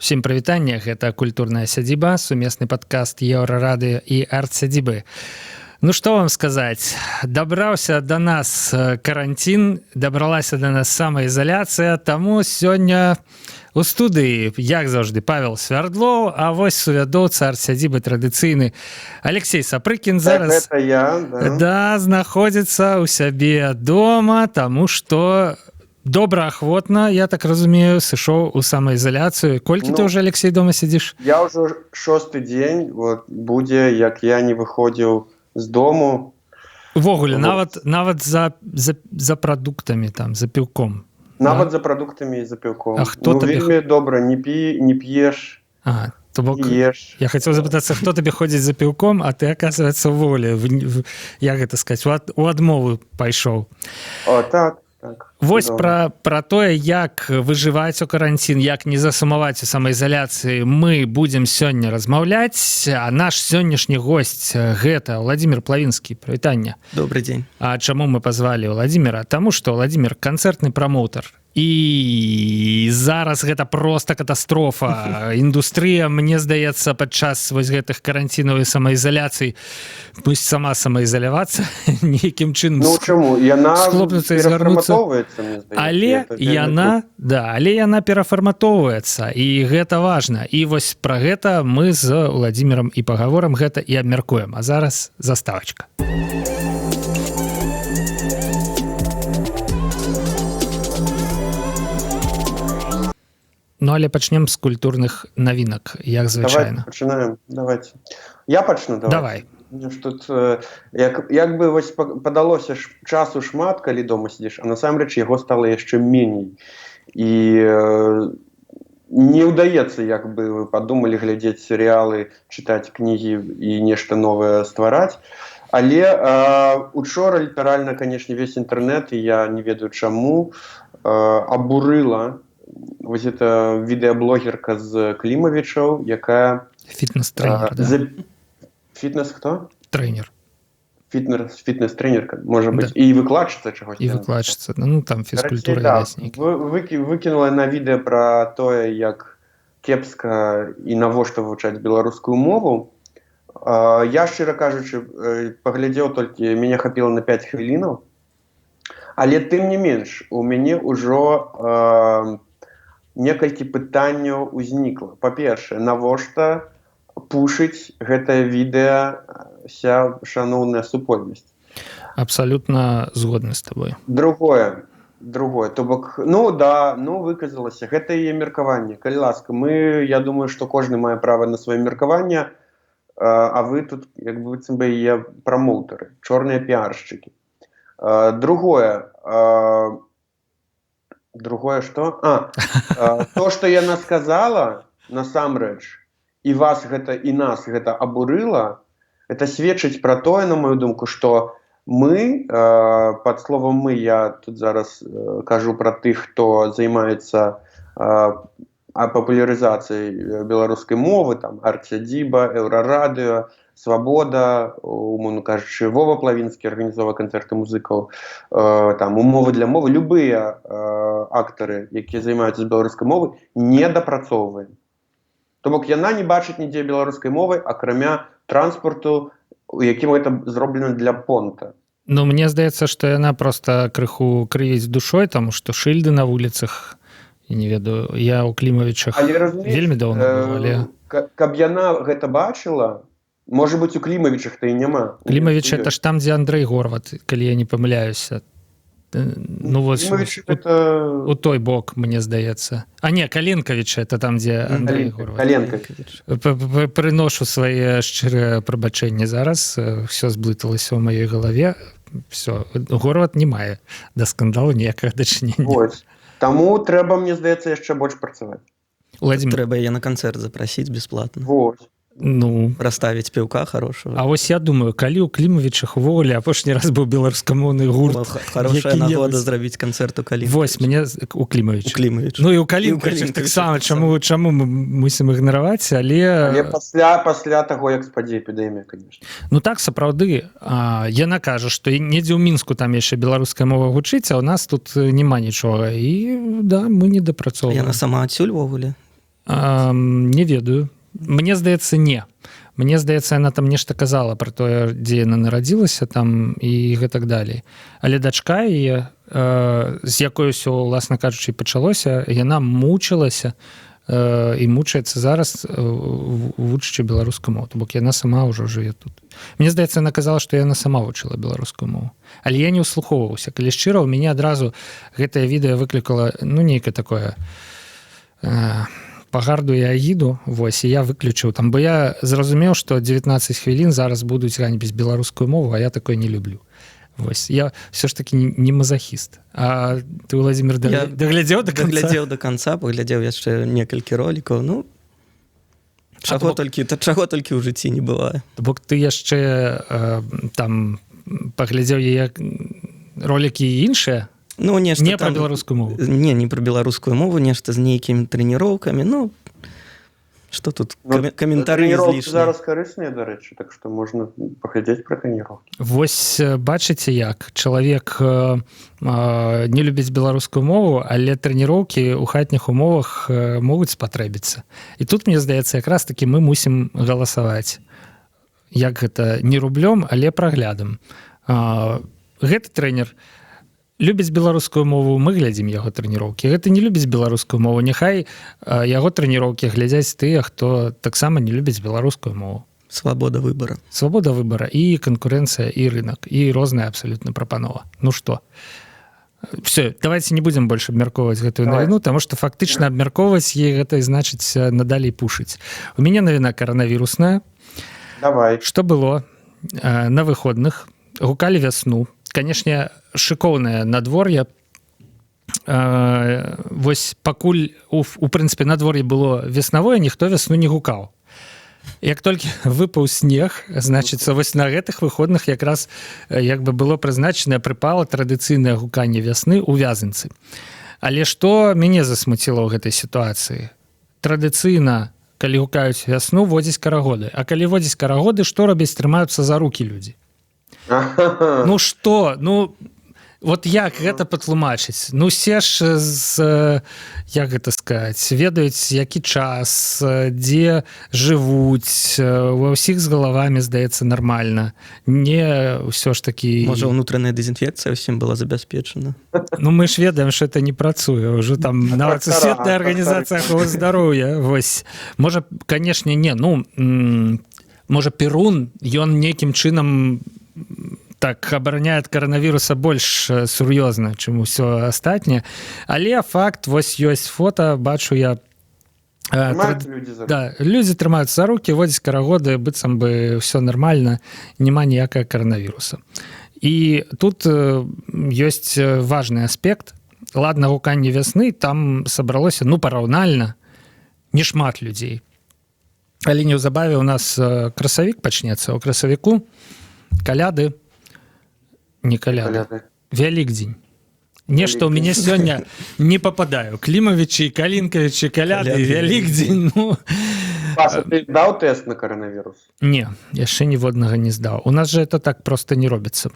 Всем прывітанне, гэта культурная сядзіба, сумесны падкаст Еўрарадыё і арт-сядзібы. Ну што вам сказаць, дабраўся да нас каранцін, дабралася да нас самаізаляцыя, таму сёння у студыі, як заўжды, Павел Свярдлоў, а вось сувядоўца арт-сядзібы традыцыйны Алексей Сапрыкін зараз гэта я, да, знаходзіцца ў сябе дома, таму што добраахвотна, я так разумею, сышоў у самаізаляцыю. Колькі ты ўжо, Алексей, дома сядзіш? Я ўжо 6-й дзень будзе, як я не выходзіў з дому. Увогуле, нават за прадуктамі, там, за піўком. Нават за прадуктамі і за піўком. А хто табе... вельмі добра, не п'еш, то бок, еш. Я хацеў запытацца, хто табе ходзіць за піўком, а ты, аказваецца, увогуле, як гэта сказаць, у адмову пайшоў. О, так. Вось пра тое, як выжываць у каранцін, як не засумаваць у самаізаляцыі, мы будзем сёння размаўляць. А наш сённяшні госць гэта Владимир Плавінскі. Прывітанне. Добрый дзень. А чаму мы пазвалі Владимира? Таму што Владимир канцэртны прамоўтар. І зараз гэта проста катастрофа. Індустрыя, мне здаецца, падчас вось гэтых каранцінаў і самаізаляцый пусть сама самаізалявацца нейкім чынам. Ну чаму? Яна перафарматоўваецца, мне здаецца. Але яна перафарматоўваецца, і гэта важна. І вось пра гэта мы з Владимиром і пагаворам гэта і абмяркуем. А зараз заставачка. Ну, але пачнем з культурных навінак, як звычайна. Давайте пачынаем. Давайте. Я пачну, давай. Тут, як бы вось падалося часу шмат, калі дома сидзіш, а насамрэч яго стала яшчэ меней. І не ўдаецца, як бы вы падумалі, глядзець серыялы, чытаць кнігі і нешта новае ствараць. Але учора літаральна, канешне, весь інтэрнэт, і я не ведаю чаму, абурыла вось эта відэаблогерка з Клімавічаў, якая... Фітнес-трэнер, да? Фітнес хто? Трэнер. Фітнес-трэнерка, можа быць. І выкладчыца чагось. І выкладчыца, ну там фізкультура ёсць нейкая. Выкінула на відэа пра тое, як кепска і навошта вывучаць беларускую мову. Я, шчыра кажучы, паглядзеў толькі, мяне хапіла на 5 хвілінаў, але тым не менш, у мяне ўжо некалькі пытанняў узнікла. Па-першае, навошта пушыць гэтае відэа ся шаноўная супольнасць? Абсалютна згодны з табой. Другое, то бок, выказалася, гэта яе меркаванне. Калі ласка, я думаю, што кожны мае права на сваё меркаванне, а вы тут, як быццам бы, яе прамоўтары, чорныя піаршчыкі. Другое што? То, што яна сказала, насамрэч, і вас гэта, і нас гэта абурыла, гэта сведчыць пра тое, на мою думку, што мы, пад словам мы, я тут зараз кажу пра тых, хто займаецца папулярызацыяй беларускай мовы, там, арт-сядзіба, Еўрарадыё, Свабода, умоўна кажучы, Вова Плавінскі арганізоўвае канцэрты музыкаў, там, умовы для мовы, любыя актары, якія займаюцца з беларускай мовы, не дапрацоўваем. То бок яна не бачыць нідзе беларускай мовы, акрамя транспарту, у якім гэта зроблена для понта. Ну, мне здаецца, што яна проста крыху крывіць душой, таму што шыльды на вуліцах, я не ведаю, я ў Клімавічах вельмі даўно быў, але... Каб яна гэта бачыла, можа быць, у Клімавічах-то і няма. Клімавіч, это ж там, дзе Андрэй Горват, калі я не памыляюся. Ну, вось у той бок, мне здаецца. А не, Каленкавіч, это там, дзе Андрэй Горват. Каленкавіч. Прыношу свае шчырыя прабачэнні зараз, все зблыталася ў маёй галаве, все, Горват не мае да скандалу ніякага дачынення. Вось. Таму трэба, мне здаецца, яшчэ больш працаваць. Трэба яе на канцэрт запрасіць бесплатна. Вось. Ну, расставіць піўка хорошего. А вось я думаю, калі ў Клімавічах увогуле апошні раз быў беларускамоўны гурт, хорошая нагода зрабіць канцэрт у Клімавічах. Вось, мне у Клімавічах. Ну і ў Клімавічах таксама, чаму мы мусім ігнараваць, але пасля таго, як спадзе эпідэмія, конечно. Ну так, сапраўды, яна кажа, што недзе ў Мінску там яшчэ беларуская мова гучыць, а ў нас тут няма нічога, і да, мы не дапрацоўваем. Яна сама адсюль увогуле? Не ведаю. Мне здаецца, не. Мне здаецца, яна там нешта казала пра тое, дзе яна нарадзілася там і гэтак далей. Але дачка яе, з якой усё, уласна кажучы, пачалося, яна мучылася і мучаецца зараз, вучачы беларускую мову. То бок яна сама ўжо жыве тут. Мне здаецца, яна казала, што яна сама вучыла беларускую мову. Але я не ўслухоўваўся. Калі шчыра, у мяне адразу гэтае відэа выклікала, нейкае такое пагарду і агіду, вось, і я выключыў там, бо я зразумеў, што 19 хвілін зараз будуць ганьбіць беларускую мову, а я такое не люблю. Вось, я все ж таки не мазахіст. А ты, Владимир, даглядзеў до конца? Даглядзеў до конца, паглядзеў яшчэ некалькі ролікаў, чаго толькі ў жыцці не бывае. Бок ты яшчэ там паглядзеў яе ролікі іншыя? Нешта не пра беларускую мову. Не пра беларускую мову, нешта з нейкімі трэніроўкамі, што тут каментары злішнія. Зараз карысныя, дарэчы, так што можна паглядзець пра трэніроўкі. Вось бачыце як, чалавек не любіць беларускую мову, але трэніроўкі ў хатніх умовах могуць спатрэбіцца. І тут, мне здаецца, якраз такі мы мусім галасаваць. Як гэта, не рублём, але праглядам. Гэты трэнер любіць беларускую мову, мы глядзім яго трэніроўкі. Гэта не любіць беларускую мову, няхай яго трэніроўкі глядзяць тыя, хто таксама не любіць беларускую мову. Свабода выбара. Свабода выбара, і канкурэнцыя, і рынок, і розная абсалютна прапанова. Што? Все, давайте не будзем больш абмяркоўваць гэтую навіну, таму што фактычна абмяркоўваць ей гэта і значыць надалей пушыць. У мяне навіна каранавірусная. Давай. Што было на выходных? Гукалі вясну. Канешне, шыкоўнае надвор'е. Вось пакуль, у прынцыпе, надвор'е было веснавое, ніхто вясну не гукаў. Як толькі выпаў снег, значыцца, вось на гэтых выходных якраз як бы было прызначанае, прыпала традыцыйнае гуканне вясны ў Вязанцы. Але што мяне засмуціла ў гэтай сітуацыі? Традыцыйна, калі гукаюць вясну, водзяць карагоды. А калі водзяць карагоды, што робяць? Трымаюцца за рукі людзі. Што? Вот як гэта патлумачыць? Все ж як гэта сказаць, ведаюць, які час, дзе жывуць, ва ўсіх з галавамі, здаецца, нармальна. Не ўсё ж такі... Можа, унутраная дэзінфекцыя ўсім была забяспечана? Мы ж ведаем, што это не працуе. Ўжо там нават Сусветная арганізацыя аховы здароўя. Можа, канешне, не. Можа, Перун, ён нейкім чынам так абараняе ад каранавіруса больш сур'ёзна, чым усё астатняе. Але факт, вось ёсць фота, бачу я... Людзі трымаюцца за рукі, водзяць карагоды, быццам бы ўсё нармальна, няма ніякага каранавіруса. І тут ёсць важны аспект. Ладна, гуканне вясны, там сабралося, параўнальна, не шмат людзей. Але неўзабаве у нас красавік пачнецца. У красавіку каляды, не каляды, Вялікдзень. Нешта ў мяне сёння не пападаю. Клімавічы, Калінкавічы, каляды, Вялікдзень. Паша, ты даў тэст на каранавірус? Не, яшчэ ніводнага не здаў. У нас же это так проста не робіцца.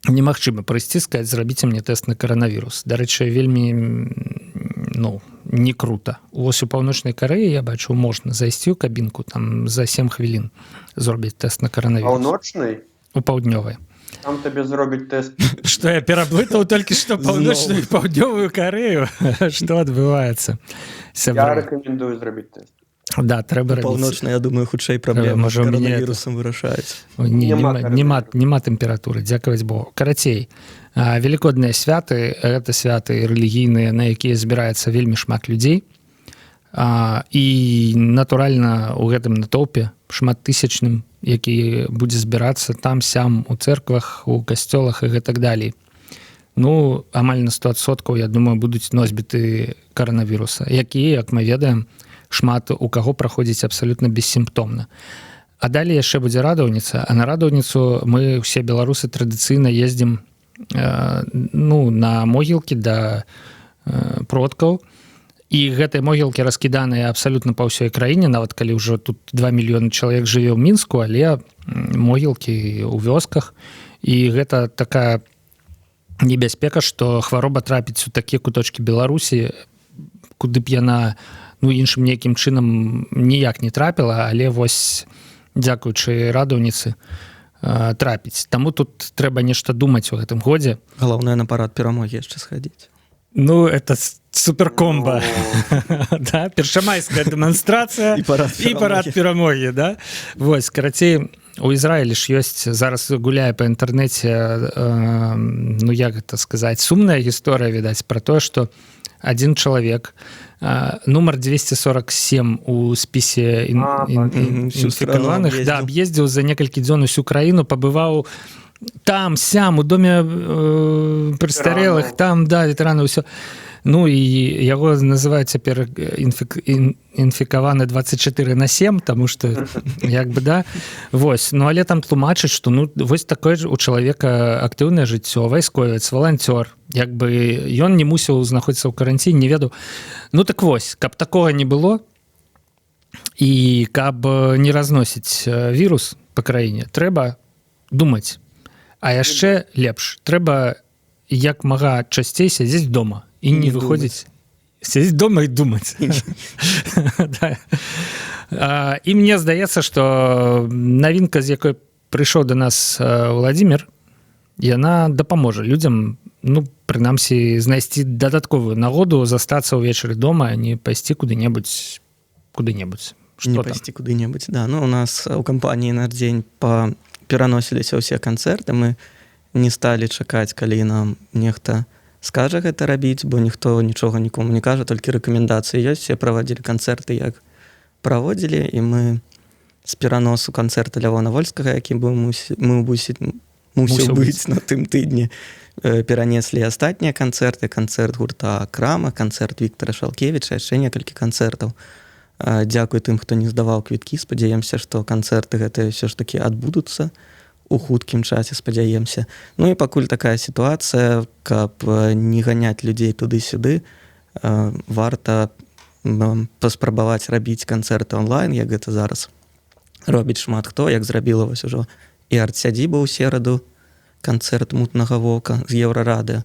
Немагчыма прыйсці, сказаць, зрабіце мне тэст на каранавірус. Дарэчы, вельмі не крута. Вось у Паўночнай Карэі, я бачу, можна зайсці ў кабінку, там за 7 хвілін зробіць тэст на каранавірус. Паўночнай? У Паўднёвай. Там табе зробіць тэст. Што, я пераблытаў толькі што Паўночную і Паўднёвую Карэю? Што адбываецца? Я рэкамендую зрабіць тэст. Да, трэба рабіць. Паўночная, я думаю, хутчэй праблема з каранавірусам вырашаюць. Нема тэмпературы, дзякаваць Богу. Карацей, велікодныя святы, гэта святы рэлігійныя, на якія збіраецца вельмі шмат людзей. І, натуральна, у гэтым натоўпе шматтысячным, які будзе збірацца там-сям у цэрквах, у касцёлах і гэтак далей. Амаль на 100%, я думаю, будуць носьбіты каранавіруса, якія, як мы ведаем, шмат у каго праходзіць абсалютна бессімптомна. А далей яшчэ будзе радаўніца, а на радаўніцу мы ўсе беларусы традыцыйна ездзім на могілкі да продкаў, і гэтыя могілкі раскіданыя абсалютна па ўсёй краіне, нават калі ўжо тут 2 мільёны чалавек жыве ў Мінску, але могілкі ў вёсках, і гэта такая небяспека, што хвароба трапіць у такія куточкі Беларусі, куды б яна ну іншым нейкім чынам ніяк не трапіла, але вось дзякуючы радаўніцы трапіць. Таму тут трэба нешта думаць у гэтым годзе. Галоўнае на парад перамогі яшчэ схадзіць. Ну, это суперкомба. Да? Першамайская дэманстрацыя і парад перамогі. Да? Вось, карацей, у Ізраілі ж ёсць, зараз гуляе па інтэрнэце, ну, як гэта сказаць, сумная гісторыя, відаць, пра тое, што адзін чалавек, нумар 247 у спісе інфікаваных, да, аб'ездзіў за некалькі дзён усю краіну, пабываў там, сям, у доме престарелых, там, да, ветэраны, ўсё. Ну, і яго называюць цяпер інфікаваны 24/7, таму што, як бы, да, вось. Ну, але там тлумачаць, што, ну, вось такое ж у чалавека актыўнае жыццё, вайсковец, валанцёр, як бы ён не мусіў знаходзіцца ў каранціне, не ведаў. Ну, так вось, каб такога не было, і каб не разносіць вірус па краіне, трэба думаць. А яшчэ лепш, трэба як мага часцей сядзець дома і не выходзіць. Сядзець дома і думаць. І мне здаецца, што навінка, з якой прыйшоў да нас Владзімір, яна дапаможа людзям, ну, прынамсі, знайсці дадатковую нагоду застацца ўвечары дома, а не пайсці куды-небудзь. Не пайсці куды-небудзь, да. Ну, у нас у кампаніі на дзень пераносіліся ўсе канцэрты, мы не сталі чакаць, калі нам нехта скажа гэта рабіць, бо ніхто нічога нікому не кажа, толькі рэкамендацыі ёсць, все праводзілі канцэрты, як праводзілі, і мы з пераносу канцэрта Лявона Вольскага, які мусіў быць на тым тыдні, перанеслі астатнія канцэрты, канцэрт гурта Крама, канцэрт Віктара Шалкевіча, яшчэ некалькі канцэртаў. Дзякуй тым, хто не здаваў квіткі, спадзяемся, што канцэрты гэтыя ўсё ж такі адбудуцца у хуткім часе, спадзяемся. Ну і пакуль такая сітуацыя, каб не ганяць людзей туды-сюды, варта паспрабаваць рабіць канцэрты онлайн, як гэта зараз робіць шмат хто, як зрабіла вось ужо і арт-сядзіба ў сераду, канцэрт мутнага вока з Еўрарадыё.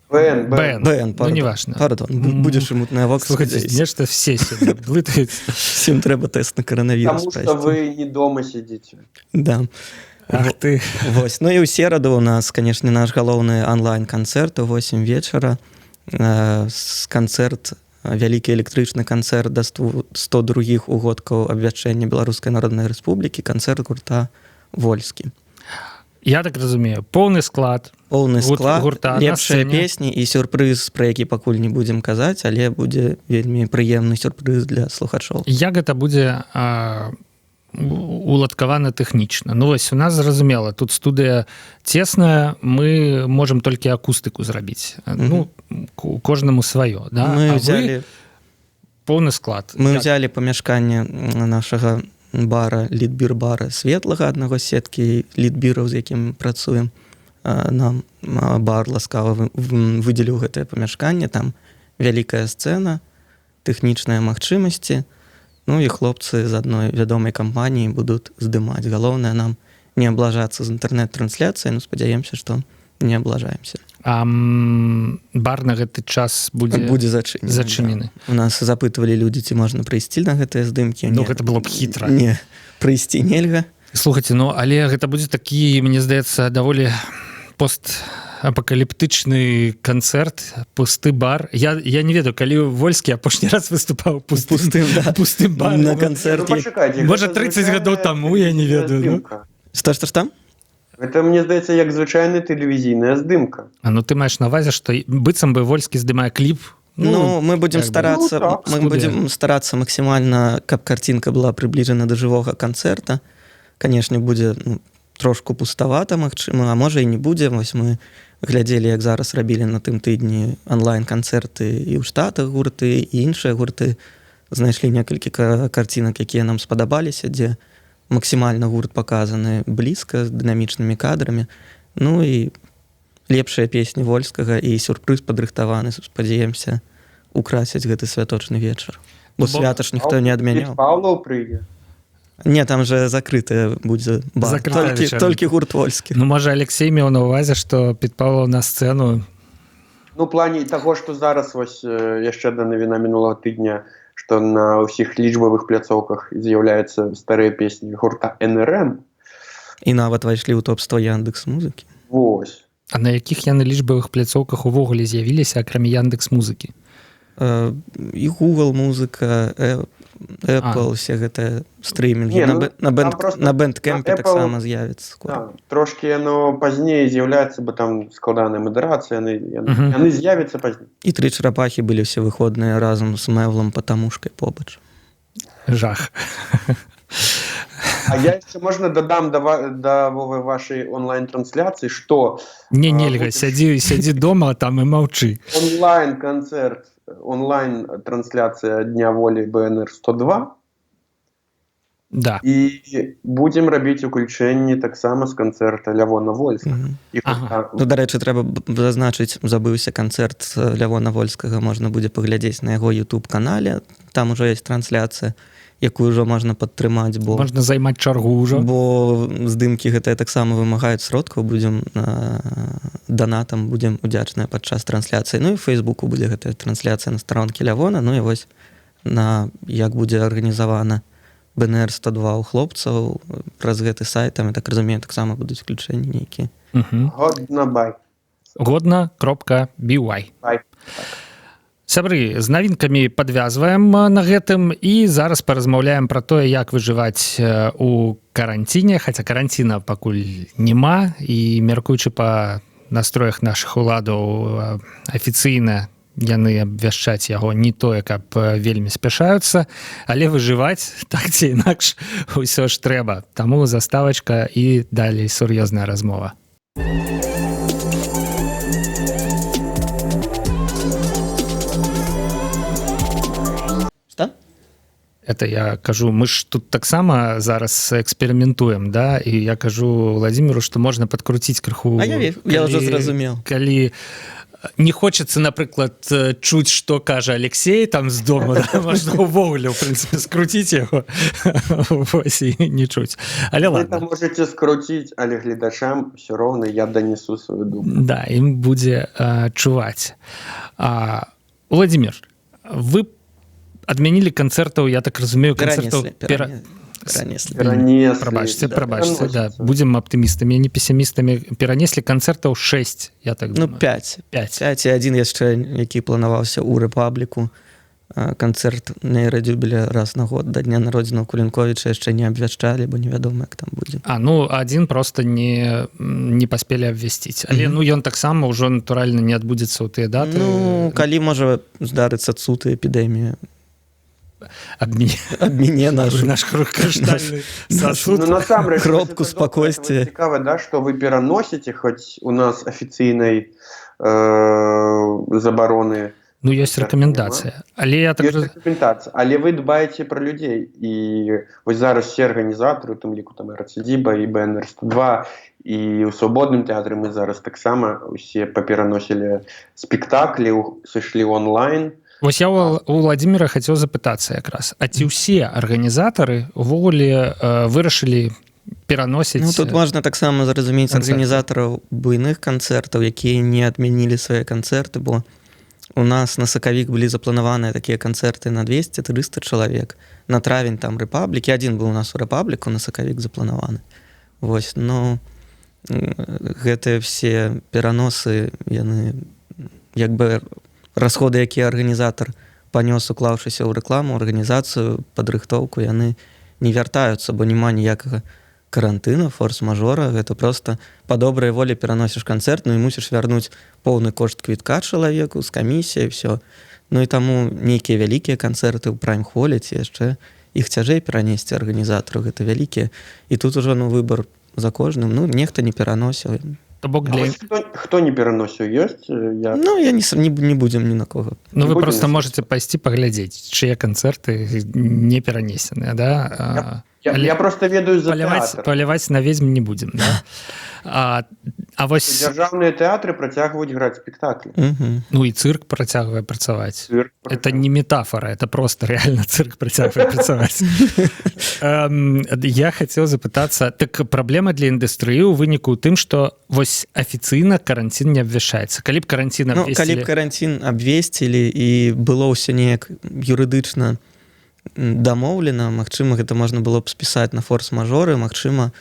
БН, ну не важно. Пардон, будзеш і мутнае вока. Слухайте, нешта все сюда блытаюць. Всім трэба тэст на коронавірус прайсці. Таму што вы не дома сядзіце. Да. Ах ты. Вось. Ну і ў сераду у нас, канешне, наш галоўны онлайн-канцэрт у 8 вечара. Канцэрт, вялікі электрычны канцэрт да 102 угодкаў абвяшчэння Беларускай Народнай Рэспублікі, канцэрт гурта Вольскі. Я так разумею, поўны склад гурта, лепшыя песні і сюрпрыз, пра які пакуль не будзем казаць, але будзе вельмі прыемны сюрпрыз для слухачоў. Як гэта будзе уладкавана тэхнічна? Ну вось, у нас зразумела, тут студыя цесная, мы можам толькі акустыку зрабіць. Ну, кожнаму сваё, да? Мы взяли поўны склад. Мы взяли памяшканне нашага бара, літбір-бара светлага, аднаго з сеткі літбіраў, з якім працуем. Нам бар ласкава выдзеліў гэтае памяшканне, там вялікая сцэна, тэхнічныя магчымасці, ну і хлопцы з адной вядомай кампаніі будуць здымаць. Галоўнае нам не аблажацца з інтэрнэт-трансляцыяй, ну спадзяемся, што не аблажаемся. А бар на гэты час будзе зачынены. Да. У нас запытвалі людзі, ці можна прыйсці на гэтыя здымкі. Ну, гэта было б хітра. Не, прыйсці нельга. Слухайце, ну, але гэта будзе такі, мне здаецца, даволі постапакаліптычны канцэрт, пусты бар. Я не ведаю, калі Вольскі апошні раз выступаў пустым баром. На канцэрце. Можа, 30 гадоў таму, я не ведаю. Што там? Гэта, мне здаецца, як звычайная тэлевізійная здымка. А ну ты маеш на ўвазе, што быццам бы Вольскі здымае кліп? Ну, мы будзем старацца максімальна, каб карцінка была прыбліжана да жывога канцэрта. Канешне, будзе трошку пуставата, магчыма, а можа і не будзе. Вось мы глядзелі, як зараз рабілі на тым тыдні онлайн-канцэрты і ў Штатах гурты, і іншыя гурты. Знайшлі некалькі карцінак, якія нам спадабаліся, дзе максімальна гурт паказаны блізка, з дынамічнымі кадрамі. Ну і лепшыя песні Вольскага і сюрпрыз падрыхтаваны, спадзяемся, украсіць гэты святочны вечар. Бо свята ж ніхто не адмяняў. Павлаў прыйдзе? Не, там же закрытая будзе бар. Толькі гурт Вольскі. Ну, можа, Алексей меў на ўвазе, што Пет Павлаў на сцэну. Ну, плане таго, што зараз вось яшчэ адна навіна мінулага тыдня. што на ўсіх лічбавых пляцоўках з'яўляюцца старыя песні гурта НРМ. І нават пайшлі ў топ-100 Яндекс.Музыкі. Вось. А на якіх яны лічбавых пляцоўках увогуле з'явіліся, акрамя Яндекс.Музыкі? І Google музыка, Apple, все гэтыя стрымінгі. На Bandcampе таксама з'явіцца скора. Трошкі яно пазней з'яўляецца, бо там складаная мадэрацыя, яны з'явяцца пазней. І тры чарапахі былі ўсе выходныя разам з Мэвлам патамушкай побач. Жах. А я яшчэ можна дадам да вашай онлайн-трансляцыі, што... Нельга, сядзі дома, там і маўчы. Онлайн-канцэрт, онлайн-трансляцыя Дня волі БНР-102. Да. І будзем рабіць уключэнні таксама з канцэрта Лявона Вольскага. Ну, дарэчы, трэба зазначыць, забыўся канцэрт Лявона Вольскага, можна будзе паглядзець на яго YouTube-канале, там ужо ёсць трансляцыя, якую ўжо можна падтрымаць, бо... Можна займаць чаргу ўжо. Бо здымкі гэтыя таксама вымагаюць сродкаў, будзем данатам, будзем удзячныя падчас трансляцыі. Ну і ў Фейсбуку будзе гэтая трансляцыя на старонкі Лявона, ну і вось як будзе арганізавана БНР-102 у хлопцаў праз гэты сайт, там, я так разумею, таксама будуць включэнні нейкія. Годна.by. Сябры, з навінкамі падвязваем на гэтым і зараз паразмаўляем пра тое, як выжываць у каранціне, хаця каранціна пакуль няма, і меркуючы па настроях нашых уладаў афіцыйна яны абвяшчаць яго не тое, каб вельмі спяшаюцца, але выжываць так ці інакш усё ж трэба. Таму заставачка і далей сур'ёзная размова. Это я кажу, мы ж тут таксама зараз эксперыментуем, да, і я кажу Владимиру, што можна падкруціць крыху. А я ўжо зразумеў. Калі не хочацца, напрыклад, чуць, што кажа Алексей там з дома, да, можна ўвогуле, в прынцыпе, скруціць яго, вось, і не чуць. Але ладно. Вы можете скруціць, але гледачам ўсё роўна я данесу сваю думку. Да, ім будзе чуваць. Владимир, вы адмянілі канцэртаў, я так разумею, канцэртаў... Перанеслі. Прабачце, да. Будзем аптымістамі, а не песімістамі. Перанеслі канцэртаў 6, я так думаю. Ну, 5 і адзін яшчэ, які планаваўся ў Рэпабліку. Канцэрт нейрадзюбеля раз на год да дня народзінаў Кулінковіча яшчэ не абвяшчалі, бо невядома, як там будзе. Ну, адзін проста не паспелі абвясціць. Але, ну, ён таксама ўжо натуральна не адбудзецца ў тыя даты. Ну, калі можа здарыцца цуд і эпідэмія. Адміне наш криштальный сосуд. Кропку спокойствия. Цікаво, да, что вы переносите, хоть у нас официальной забороны. Ну, есть рекомендация. Але я так... Есть рекомендация. Але вы дбаете про людей. И вот зараз все организаторы, у тым ліку там РЦДБ и БНР-102, и у Свободным театры мы зараз так само все попереносили спектакли, сошли онлайн. Вось я у Владимира хацеў запытацца якраз. А ці ўсе арганізатары увогуле вырашылі пераносіць... Ну, тут можна таксама зразумець арганізатараў буйных канцэртаў, якія не адмянілі свае канцэрты, бо у нас на сакавік былі запланаваныя такія канцэрты на 200-300 чалавек. На травень там Рэпаблікі, адзін быў у нас у Рэпабліку, на сакавік запланаваны. Вось, ну, гэтыя все пераносы, яны як бы... Расходы, якія арганізатар панёс, уклаўшыся ў рэкламу, арганізацыю, падрыхтоўку, яны не вяртаюцца, бо няма ніякага карантына, форс-мажора. Гэта проста па добрай волі пераносіш канцэрт, ну і мусіш вярнуць поўны кошт квітка чалавеку з камісіяй, все. Ну і таму нейкія вялікія канцэрты ў прайм-холе ці яшчэ іх цяжэй перанесці арганізатару, гэта вялікія. І тут ужо выбар за кожным, ну нехта не пераносіў. Хто не пераносіў, ёсць? Ну, я не будзем ні на кого. Ну, вы просто можете пайсці паглядзець, чые канцэрты не перанесеныя, да? Я просто ведаю за театр. Паляваць на ведзьм не будзем, да? А вось дзяржаўныя тэатры працягваюць граць спектаклі. Ну і цырк працягвае працаваць. Это не метафора, это просто реально цырк працягвае працаваць. Я хацеў запытацца, так праблема для індустрыі ў выніку ў тым, што вось афіцыйна каранцін не абвяшчаецца. Калі б каранцін абвесцілі... Калі б каранцін абвесцілі і было ўсё неяк юрыдычна дамоўлена, магчыма, гэта можна было б спісаць на форс-мажоры, магчыма,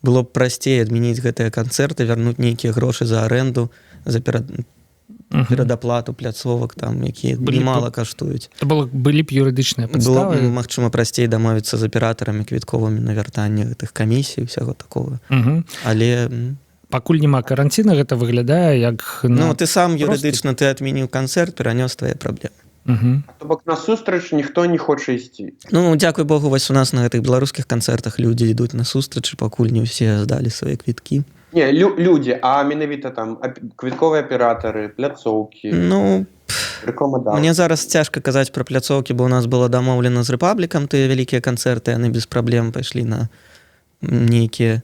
было б прасцей адмяніць гэтыя канцэрты, вярнуць нейкія грошы за арэнду, за перадаплату пляцовак, там, якія немала каштуюць. Былі б юрыдычныя падставы. Было б, магчыма, прасцей дамовіцца з аператарамі квітковымі на вяртанне гэтых камісій, усяго такого. Але... Пакуль няма каранціна, гэта выглядае як... Ну, ты сам юрыдычна, ты адмяніў канцэрт, перанёс твае праблемы. То бок насустрач ніхто не хоча ісці. Ну, дзякуй Богу, вось у нас на гэтых беларускіх канцэртах людзі ідуць насустрач, пакуль не ўсе здалі свае квіткі. Не, людзі, а менавіта там квітковыя аператары, пляцоўкі. Ну, мне зараз цяжка казаць пра пляцоўкі, бо у нас было дамоўлена з Рэпаблікам, тыя вялікія канцэрты, яны без праблем пайшлі на нейкія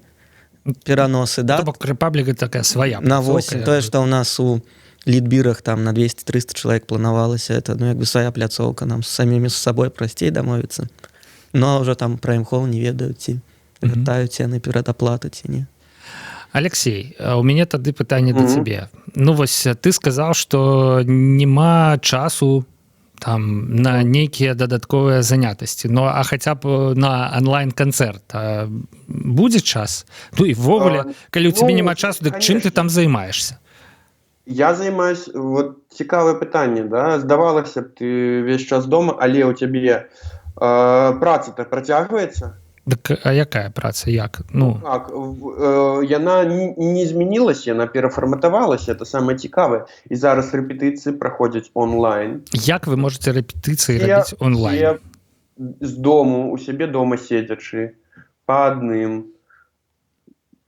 пераносы, да? То бок Рэпабліка такая свая. На восень. Тое, што ў нас у літбірах там на 200-300 чалавек планавалася, это, ну, як бы свая пляцоўка, нам самімі з сабой прасцей дамовіцца. Ну, а ўжо там пра імхол не ведаюць, ці вяртаюць яны перадаплату, ці не. Алексей, у мяне тады пытанне да цябе. Ну, вось ты сказаў, што няма часу там на нейкія дадатковыя занятасці. Ну, а хаця б на онлайн-канцэрт будзе час? Ну, і ввогуле, калі ў цябе няма часу, дык чым ты там займаешься? Я займаюсь, вот цікавае пытанне, да? Здавалася б, ты весь час дома, але ў цябе праца-то працягваецца? Так, а якая праца? Як? Ну, так, яна не змянілася, яна перафарматавалася, это самае цікавае. І зараз рэпетыцыі праходзяць онлайн. Як вы можаце рэпетыцыі рабіць онлайн? З дому, у сябе дома седзячы, па адным,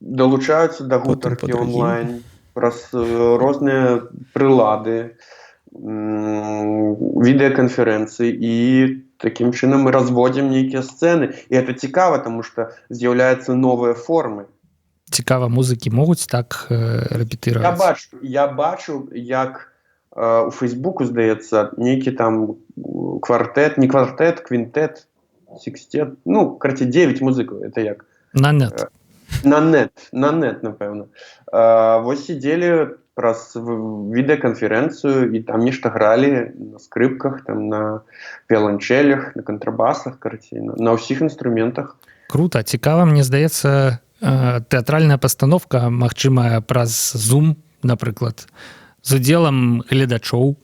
далучаюцца да гутаркі онлайн, праз розныя прылады, відэаканферэнцыі, і такім чынам мы разводзім нейкія сцэны. І это цікава, таму што з'яўляюцца новыя формы. Цікава, музыкі могуць так рэпетыраваць? Я бачу, як у Фейсбуку, здаецца, нейкі там квартэт, не квартэт, квінтэт, секстет, ну, карацей, 9 музыкаў, это як? На нет. На нет, напэўна. Вось сидзелі праз відэаканферэнцыю і там нешта гралі на скрыпках, там на віяланчэлях, на кантрабасах, карацей, на ўсіх інструментах. Круто, цікава, мне здаецца, тэатральная пастановка, магчымая праз Zoom, напрыклад, з удзелам гледачоў,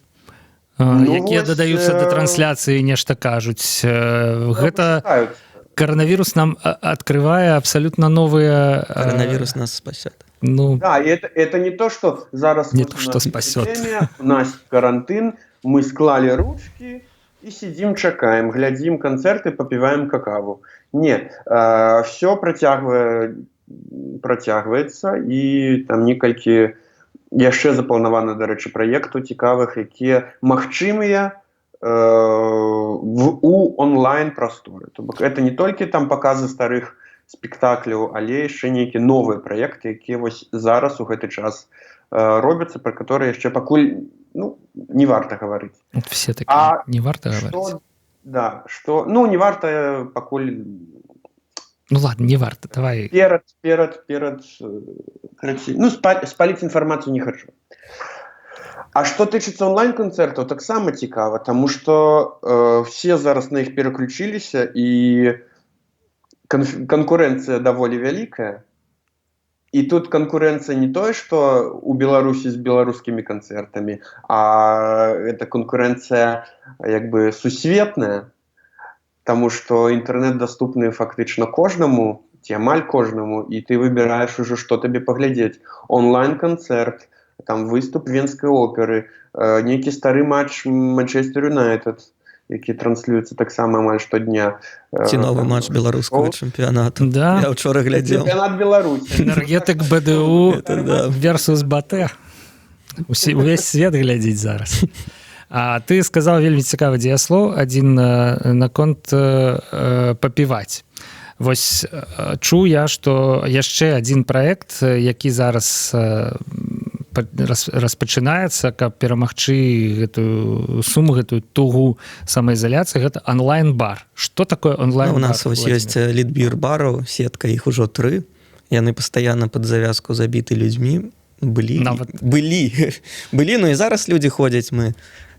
якія дадаюцца да трансляцыі, нешта кажуць. Гэта... Коронавирус нам открывает абсолютно новые... Коронавирус нас спасет. Ну, да, это не то, что зараз... Не то, что спасет. У нас карантин, мы склали ручки и сидим, чакаем, глядим концерты, попиваем какаву. Нет, все працягваецца, і там некалькі яшчэ запланавана, дарэчы, праектаў цікавых, якія магчымыя у онлайн-прасторы. То бок это не толькі там показы старых спектакляў, але яшчэ нейкія новыя праекты, якія вось зараз у гэты час робяцца, пра которые яшчэ пакуль, ну, не варта гаварыць. Все такія, не варта гаварыць. Да, што, ну, не варта пакуль... Ну ладно, не варта, давай. Перад, ну, спаліць інфармацыю не хочу. А што тычыцца онлайн-канцэртаў, таксама цікава, таму што все зараз на іх пераключіліся, і канкурэнцыя даволі вялікая. І тут канкурэнцыя не тое, што у Беларусі з беларускімі канцэртамі, а это канкурэнцыя як бы сусветная, таму што інтэрнэт даступны фактычна кожнаму, ці амаль кожнаму, і ты выбіраеш ужо, што табе паглядзець. Онлайн-канцэрт, там выступ Венскай оперы, нейкі стары матч Манчестер Юнайтед, які транслюецца таксама амаль штодня. Ці новы матч беларускага чэмпіянату. Да. Я ўчора глядзеў. Чэмпіянат Беларусі. Энергетик БДУ versus БТ. Увесь свет глядзіць зараз. А ты сказаў вельмі цікавы дзеяслоў, адзін наконт папіваць. Вось чуў я, што яшчэ адзін праект, які зараз распачынаецца, каб перамагчы гэтую суму, гэтую тугу самаізаляцыі, гэта онлайн-бар. Што такое онлайн-бар? У нас вось ёсць лідбір бараў, сетка, іх ужо 3. Яны пастаянна пад завязку забіты людзьмі. Былі, ну і зараз людзі ходзяць, мы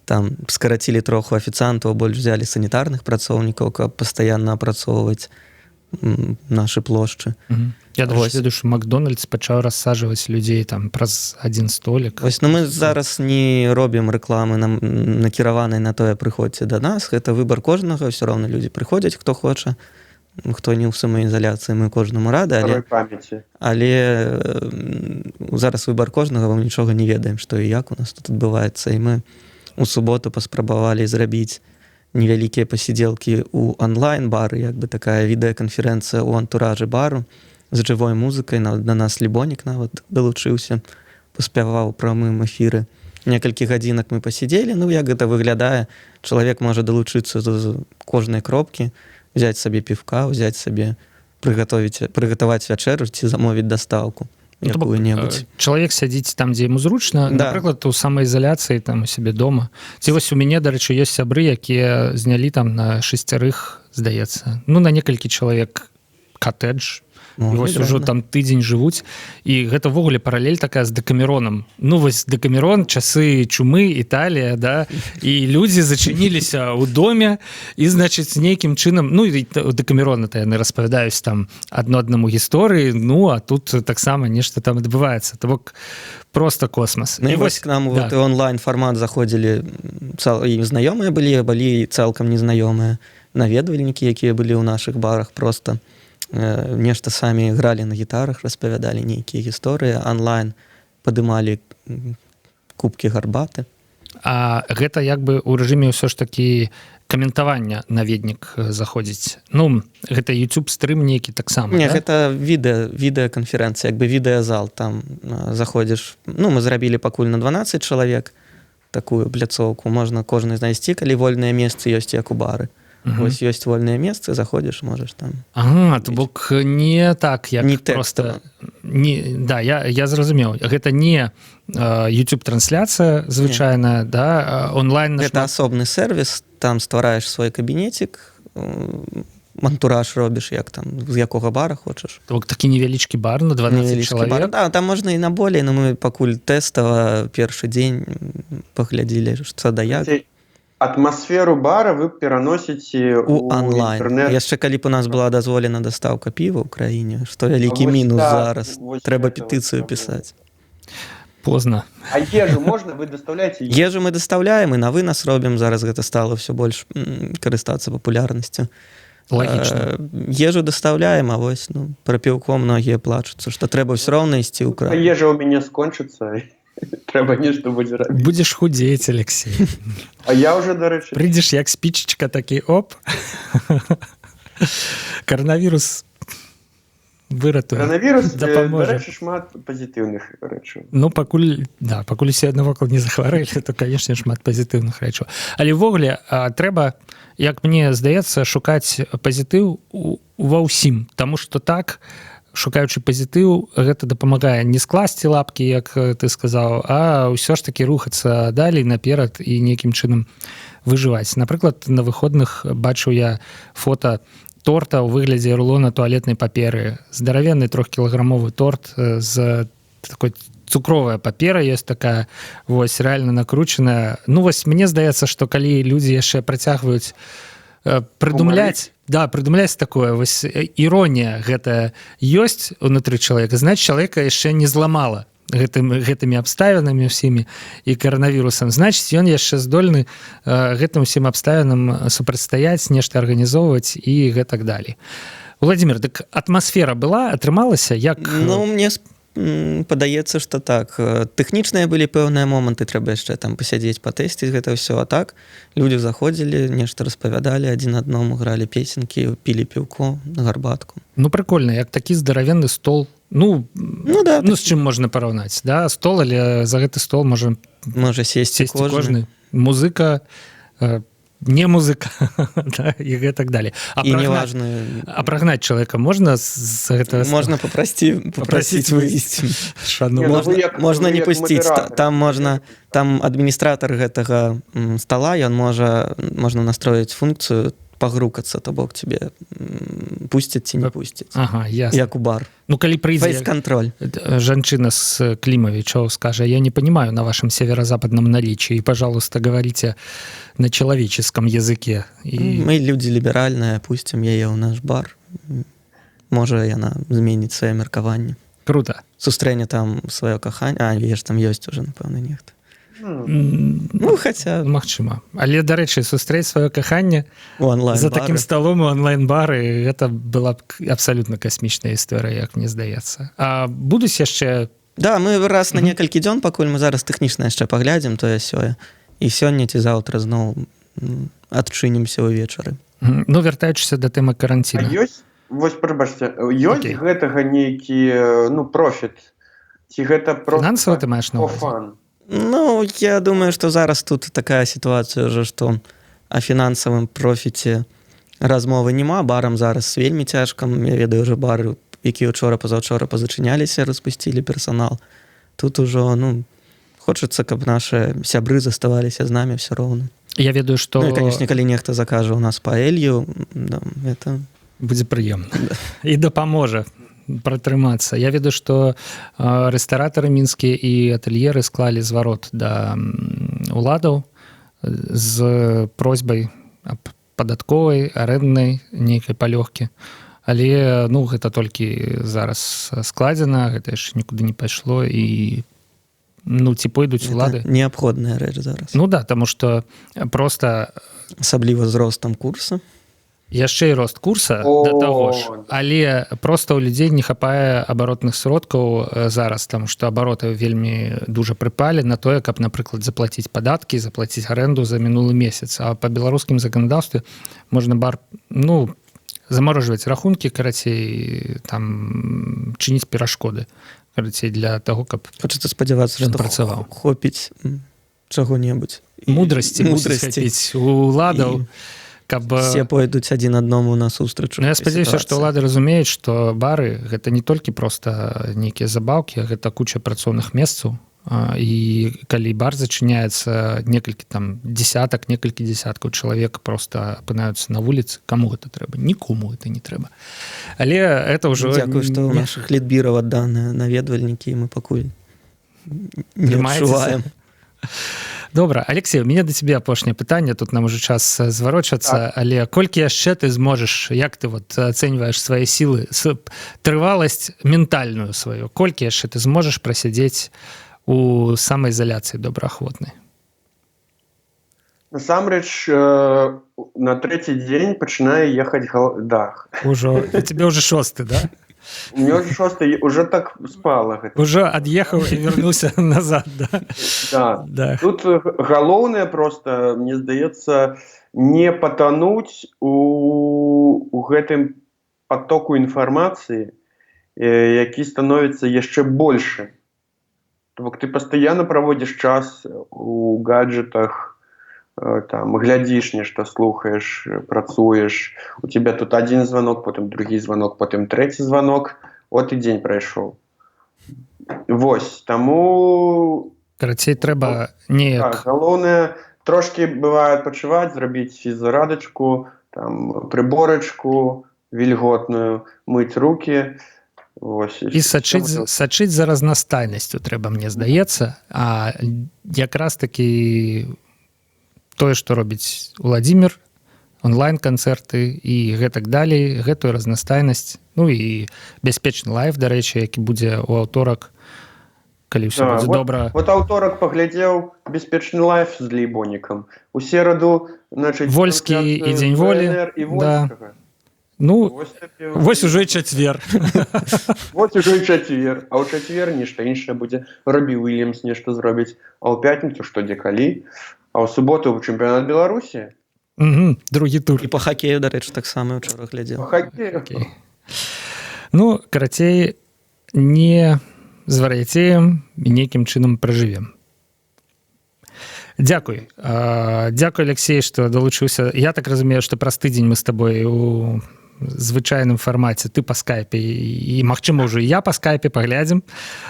там скарацілі троху афіцыантаў, больш взялі санітарных працоўнікаў, каб пастаянна апрацоўваць нашы плошчы. Я ведаю, што Макдональдс пачаў рассаджваць людзей там праз адзін столік. Вось, ну мы зараз не робім рэкламы накіраванай на тое, прыходзьце да нас, гэта выбар кожнага, ўсё роўна людзі прыходзяць, хто хоча, хто не ў самаізаляцыі, мы кожнаму рады, але зараз выбар кожнага, вам нічога не ведаем, што і як у нас тут адбываецца, і мы у суботу паспрабавалі зрабіць невялікія пасідзелкі ў онлайн-бары, як бы такая відэаканферэнцыя ў антуражы бару з жывой музыкай, на нас Лібонік нават далучыўся, паспяваў у прамым эфіры. Некалькі гадзінак мы пасідзелі, ну як гэта выглядае, чалавек можа далучыцца з кожнай кропкі, взять сабе півка, взять сабе, прыгатаваць вячэру ці замовіць дастаўку. Чалавек сядзіць там, дзе яму зручна, напрыклад, у самаізаляцыі там у сябе дома. Ці вось у мяне, дарэчы, ёсць сябры, якія знялі там на 6, здаецца, ну на некалькі чалавек катэдж, і вось ужо там тыдзень жывуць, і гэта ўвогуле паралель такая з Дэкамеронам. Ну вось Дэкамерон, часы чумы, Італія, да, і людзі зачыніліся ў доме, і, значыць, нейкім чынам, ну і у Дэкамерона-то яны распавядаюць там адно-аднаму гісторыі, ну а тут таксама нешта там адбываецца. То бок просто космас. Ну і вось к нам вот онлайн-фармат заходзілі, і знаёмыя былі цалкам незнаёмыя, наведвальнікі, якія былі ў нашых барах, просто нешта самі гралі на гітарах, распавядалі нейкія гісторыі, онлайн падымалі кубкі гарбаты. А гэта як бы ў рэжыме ўсё ж такі каментавання наведнік заходзіць. Ну, гэта YouTube-стрым нейкі таксама, не, да? Гэта відэаканферэнцыя, як бы відэазал, там заходзіш, ну, мы зрабілі пакуль на 12 чалавек такую пляцоўку, можна кожны знайсці, калі вольныя месцы ёсць, як у бары. Вось ёсць вольныя месцы, заходзіш, можаш там. Ага, то бок не так, як не просто... Да, я зразумеў. Гэта не YouTube-трансляцыя звычайная, да, онлайн... Гэта асобны сервіс, там ствараеш свой кабінетик, антураж робіш, як там, з якога бара хочаш. То бок такі невялічкі бар на 12 чалавек? Да, там можна і на болей, но мы пакуль тэстава першы дзень паглядзілі, што да як. Атмасферу бара вы пераносіце у онлайн. Інтэрнет. Яшчэ калі б у нас была дазволена дастаўка піва ў краіне, што вялікі мінус зараз. Трэба петыцыю пісаць. Позна. А ежу можна? Вы дастаўляеце? Ежу мы дастаўляем і на вынас робім. Зараз гэта стала ўсё больш карыстацца папулярнасцю. Лагічна. Ежу дастаўляем, а вось, ну, пра піўко многія плачуцца, што трэба ўсё роўна ісці ў край. Ежа ў мяне скончыцца. Трэба нешта будзе рабіць. Будзеш худзець, Алексей. А я ўжо, дарэчы... Прыйдзеш як спічачка, такі, оп. Каранавірус выратуе. Каранавірус, дарэчы, шмат пазітыўных рэчаў. Ну, пакуль усе аднавокал не захварэлі, то, канешне, шмат пазітыўных рэчаў. Але ўвогуле трэба, як мне здаецца, шукаць пазітыў ва ўсім. Таму што так... шукаючы пазітыў, гэта дапамагае не скласці лапкі, як ты сказаў, а ўсё ж такі рухацца далей наперад і нейкім чынам выжываць. Напрыклад, на выходных бачыў я фота торта ў выглядзе рулона туалетнай паперы. Здаравенны 3-кілаграмовы торт з такой цукровая папера ёсць такая, вось, рэальна накручаная. Ну, вось, мне здаецца, што калі людзі яшчэ працягваюць прыдумляць такое, вось іронія гэта ёсць унутры чалавека, значит, чалавека яшчэ не зламала гэтымі абставінамі ўсімі і каранавірусам, значит, ён яшчэ здольны гэтым усім абставінам супрацьстаяць, нешта арганізоўваць і гэтак далей. Владимир, дык атмасфера была, атрымалася? Як... Ну, мне падаецца, што так. Тэхнічныя былі пэўныя моманты, трэба яшчэ там пасядзець, патэсціць гэта ўсё, а так людзі заходзілі, нешта распавядалі адзін аднаму, гралі песенькі, пілі піўко, гарбатку. Ну, прыкольна, як такі здаравенны стол. Ну да, ну, з чым можна параўнаць, да? Стол, але за гэты стол можа сесці кожны. Музыка, не музыка да, і гэтак далее. І неважно. А прагнаць чалавека можна з гэтага? Можна попросіць выйсці. Можна не пусціць. Там адміністратар гэтага стола, ён можна настроіць функцыю пагрукацца, то бок тебе пусцяць ці не пусцяць. Ага, ясно. Як у бар. Ну, калі прыйдзе фейс-контроль. Жанчына з Климовича скажа, я не понимаю на вашем северо-западном наличии, и, пожалуйста, говорите на человеческом языке. И... Мы люди либеральные, пустим яе ў наш бар. Можа, яна зменіць свае меркаванне. Круто. Сустрэне там сваё каханне. А, веш, там ёсць уже, напэўна, нехта. Ну, хаця... Магчыма. Але, дарэчы, сустрэць сваё каханне за такім сталом у онлайн-бары, гэта была б абсалютна касмічная історыя, як мне здаецца. А будуць яшчэ... Да, мы раз на некалькі дзён, пакуль мы зараз тэхнічна яшчэ паглядзім тое-сёе. І сёння ці заўтра зноў адчынімся ўвечары. Ну, вяртаючыся да тэмы каранціна. Ёсць, вось, прабачце, ёсць гэтага нейкі, ну, профіт? Ці гэта проста... Фінансава ты маеш на ўвазе? Ну, я думаю, што зараз тут такая сітуацыя ўжо, што о фінансавым профіце размовы няма. Барам зараз вельмі цяжка. Я ведаю ўжо бары, якія учора, пазаўчора пазачыняліся, распусцілі персанал. Тут ужо, ну, хочацца, каб нашы сябры заставаліся з намі ўсё роўна. Я ведаю, што... Ну, і, канешне, калі нехта закажа ў нас паэлью, да, это... Будзе прыемна. І дапаможа пратрымацца. Я ведаю, што рэстаратары мінскія і атэльеры склалі зварот да уладаў з просьбай аб падатковай, арэнднай нейкай палёгкі. Але, ну, гэта толькі зараз складзена, гэта яшчэ нікуды не пайшло і, ну, ці пойдуць улады. Гэта неабходная рэч зараз. Ну да, таму што проста... Асабліва з ростам курса. Яшчэ і рост курса да таго ж, але проста ў людзей не хапае абаротных сродкаў зараз, таму што абароты вельмі дужа прыпалі на тое, каб, напрыклад, заплаціць падаткі, заплаціць арэнду за мінулы месяц. А па беларускім заканадаўстве можна бар, ну, замарожваць рахункі, карацей, там чыніць перашкоды, карацей, для таго, каб хочацца спадзявацца, што працаваў. Хопіць чаго-небудзь. Мудрасці хапіць у уладаў. Каб... Все пойдуць адзін аднаму насустрач. Ну, я спадзяюся, што ўлады разумеюць, што бары гэта не толькі проста нейкія забаўкі, гэта куча працоўных месцаў. І калі бар зачыняецца, некалькі там некалькі дзесяткаў чалавек проста апынаюцца на вуліцы, каму гэта трэба? Нікому гэта не трэба. Але это ўжо... Дзякую, што ў нашых літбіраў адданыя наведвальнікі, і мы пакуль не адчуваем. Добра, Алексей, у меня до тебе апошняе пытанне, тут нам уже час зварочацца, але колькі яшчэ ты зможаш, як ты вот ацэньваеш свае сілы, трываласць ментальную сваю, колькі яшчэ ты зможаш прасядзець у самаізаляцыі добраахвотнай? Насамрэч, на трэці дзень пачынае ехаць дах. Ужо, у тебе уже 6-й, да? У меня уже 6-й, уже так спала. Уже отъехал и вернулся назад, да? Да. Тут галоўнае просто, мне здаецца, не патануць у гэтым потоку інфармацыі, які становіцца яшчэ большы. То бок ты пастаянна праводзіш час у гаджетах, там, глядзіш нешта, слухаеш, працуеш, у тебя тут один звонок, потым другі звонок, потым трэці звонок, от і дзень прайшоў. Вось, таму... Карацей, трэба неяк... Так, галоўнае, трошкі бывае адпачываць, зрабіць фізарадачку, там, прыборачку вільготную, мыць рукі. Вось, і сачыць за разнастайнасцю трэба, мне здаецца, а якраз такі... Тое, што робіць Владзімір, онлайн-канцэрты і гэтак далей, гэтую разнастайнасць, ну і бяспечны лайф, дарэчы, які будзе ў аўторак, калі ўсё будзе добра. Вот аўторак паглядзеў бяспечны лайф з Лейбонікам. У сераду, значыць, Вольскі і дзень волі. Да. Ну, вось ужо і чацвер. Вось ужо і чацвер. А ў чацвер нешта іншае будзе. Робі Уільямс нешта зробіць. А ў пятніцу што дзе калі? А ў суботу чэмпіянат Беларусі? Другі тур. І па хакею, дарэчы, таксама ўчора глядзеў. Па хакею. Ну, карацей, не звар'яцеем і нейкім чынам пражывем. Дзякуй. Дзякуй, Алексей, што далучыўся. Я так разумею, што праз тыдзень мы з табой у звычайным фармаце, ты па скайпе і магчыма ўжо я па скайпе паглядзім.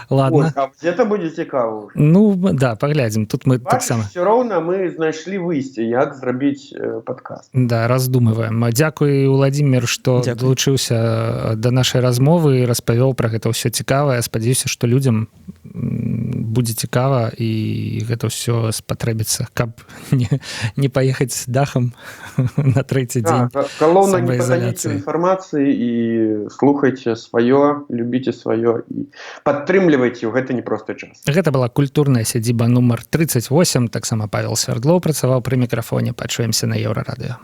Ладно. А где-то будзе цікава. Ну да, паглядзім. Тут мы таксама ўсё роўна мы знайшлі выйсце, як зрабіць падкаст. Да, раздумываем. Дзякуй, Уладзімир, што далучыўся да нашай размовы і распавёў пра гэта ўсё цікавае. Спадзяюся, што людзям будзе цікава і гэта ўсё спатрэбіцца, каб не паехаць дахам на трэці дзень галоўна не паданіце інфармацыі і слухайце сваё, любіце сваё і падтрымлівайце ў гэты непросты час. Гэта была культурная сядзіба нумар 38, таксама Павел Свярдлоў працаваў пры мікрафоне. Пачуемся на Еўрарадыё.